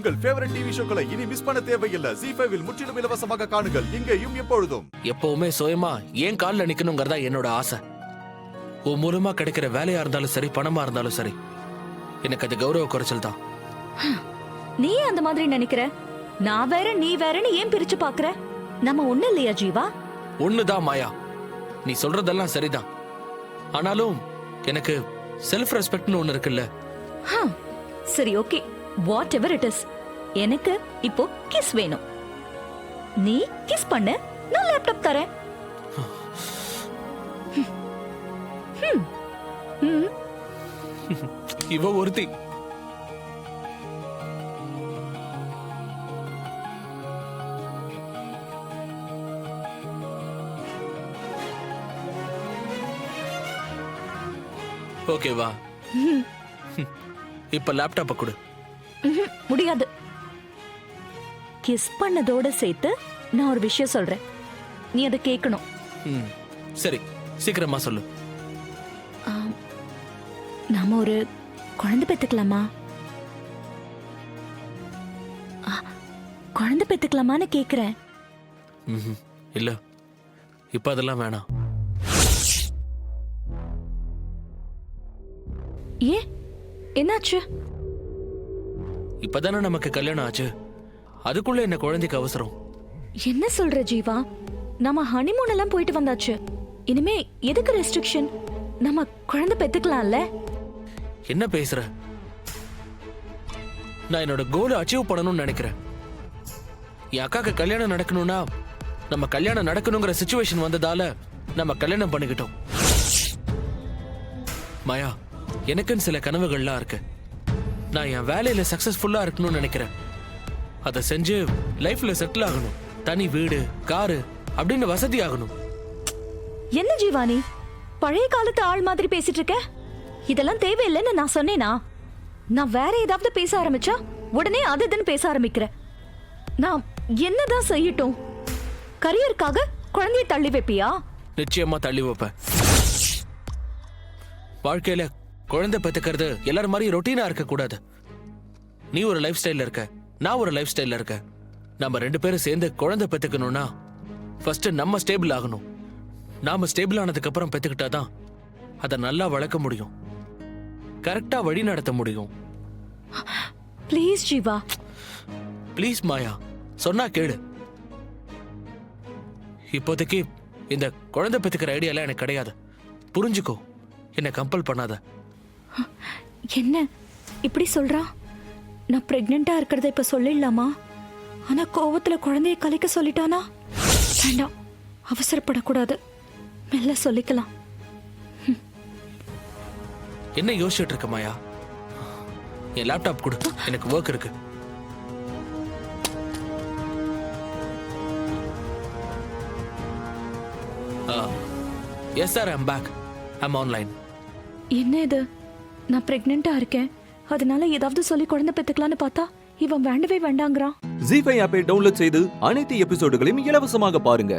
உங்கள் favourite TV ஷோக்களை இனி miss பண்ண தேவையில்லை. ZEE5 இல் முற்றிலும் இலவசமாக காணுங்கள். இங்கேயும் எப்பொழுதும். எப்பவுமே சுயமா ஏன் கால்ல நிக்கணுங்கிறதா என்னோட ஆசை. உன் மூலமா கிடைக்கிற வேலையா இருந்தாலும் சரி, பணமா இருந்தாலும் சரி, எனக்கு அது கௌரவ குறைச்சல் தான். நீ அந்த மாதிரி நினைக்கிற? நான் வேற நீ வேறன்னு ஏன் பிரிச்சு பாக்குற? நம்ம ஒண்ணு இல்லையா ஜீவா? ஒண்ணுதான் மாயா, நீ சொல்றதெல்லாம் சரிதான். ஆனாலும் எனக்கு செல்ஃப் ரெஸ்பெக்ட்னு ஒண்ணு இருக்குல்ல. சரி, okay, what ever it is. எனக்கு இப்போ கிஸ் வேணும். நீ கிஸ் பண்ணு, நான் லேப்டாப் தரேன். இவ ஒருத்தி. ஓகேவா? இப்ப லேப்டாப்ப கொடு. முடியாது. கிஸ் பண்ணதோட சேர்த்து நான் ஒரு விஷயம் சொல்றேன், நீ அதை கேட்கணும். சரி, சீக்கிரமா சொல்லு. நாம ஒரு குழந்தை பெத்துக்கலாமா? குழந்தை பெத்துக்கலாமான்னு கேக்குறேன். இல்ல, இப்ப அதெல்லாம் வேணாம். ஏன், என்னாச்சு? இப்பதானே நமக்கு கல்யாணம் ஆச்சு, அதுக்குள்ள என்ன குழந்தைக்கு அவசரம்? என்ன சொல்ற ஜீவா? நம்ம ஹனிமூன் எல்லாம் போயிட்டு வந்தாச்சு. இனிமே எதுக்கு ரெஸ்ட்ரிக்ஷன்? நம்ம குழந்தை பெத்துக்கலாம்ல? என்ன பேசுற? நான் என்னோட கோலை அச்சீவ் பண்ணணும்னு நினைக்கிறேன். என் அக்காக்கு கல்யாணம் நடக்கணும்னா நம்ம கல்யாணம் நடக்கணுங்கிற சிச்சுவேஷன் வந்ததால நம்ம கல்யாணம் பண்ணிக்கிட்டோம். மாயா, எனக்குன்னு சில கனவுகள்லாம் இருக்கு. நான் என் வேலையில சக்சஸ்ஃபுல்லா இருக்கணும்னு நினைக்கிறேன். அதை செஞ்சு லைஃப்ல செட்டில் ஆகணும். தனி வீடு, காரு அப்படின்னு வசதி ஆகணும். என்ன ஜீவானி, பழைய காலத்து ஆள் மாதிரி பேசிட்டு இருக்க? இதெல்லாம் தேவையில்லைன்னு நான் சொன்னேனா? நான் வேற ஏதாவது பேச ஆரம்பிச்சா உடனே அது இதுன்னு பேச ஆரம்பிக்கிற. நான் என்னதான் செய்யட்டும்? கரியருக்காக குழந்தையை தள்ளி வைப்பியா? நிச்சயமா தள்ளி வைப்பேன். வாழ்க்கையில குழந்தை பெத்துக்கிறது எல்லாரும் மாதிரி ரொட்டீனா இருக்க கூடாது. நீ ஒரு லைஃப் ஸ்டைல்ல இருக்க, நான் ஒரு லைஃப் ஸ்டைல்ல இருக்க. நம்ம 2 பேரும் சேர்ந்து குழந்தை பெத்துக்கணும்னா ஃபர்ஸ்ட் நம்ம ஸ்டேபிள் ஆகணும். நாம ஸ்டேபிள் ஆனதுக்கு அப்புறம் பெத்துக்கிட்டாதான் அதை நல்லா வளர்க்க முடியும், கரெக்டா வழி நடத்த முடியும். ப்ளீஸ் ஜீவா. ப்ளீஸ் மாயா, சொன்னா கேளு. இப்போதைக்கு இந்த குழந்தை பெத்துக்கிற ஐடியாலாம் எனக்கு கிடையாது, புரிஞ்சுக்கோ. என்ன கம்பல் பண்ணாத. என்ன இப்படி சொல்றா? நான் பிரெக்னெண்டா இருக்கிறத இப்ப சொல்லிடலாமா? ஆனா கோவத்துல குழந்தைய கலைக்க சொல்லிட்டானா? வேண்டாம், அவசரப்படக்கூடாது, மெல்ல சொல்லிக்கலாம். என்ன யோசிச்சுட்டு இருக்க மாயா? என் லேப்டாப் கொடு, எனக்கு ஒர்க் இருக்கு. Yes sir, I'm back. I'm online. என்ன இது? நான் பிரெக்னெண்டா இருக்கேன், அதனால ஏதாவது சொல்லி குழந்தை பெத்துக்கலான்னு பார்த்தா இவன் வேண்டவே வேண்டாங்கிறான். ZEE5 ஆப்பை டவுன்லோட் செய்து அனைத்து எபிசோடுகளையும் இலவசமாக பாருங்க.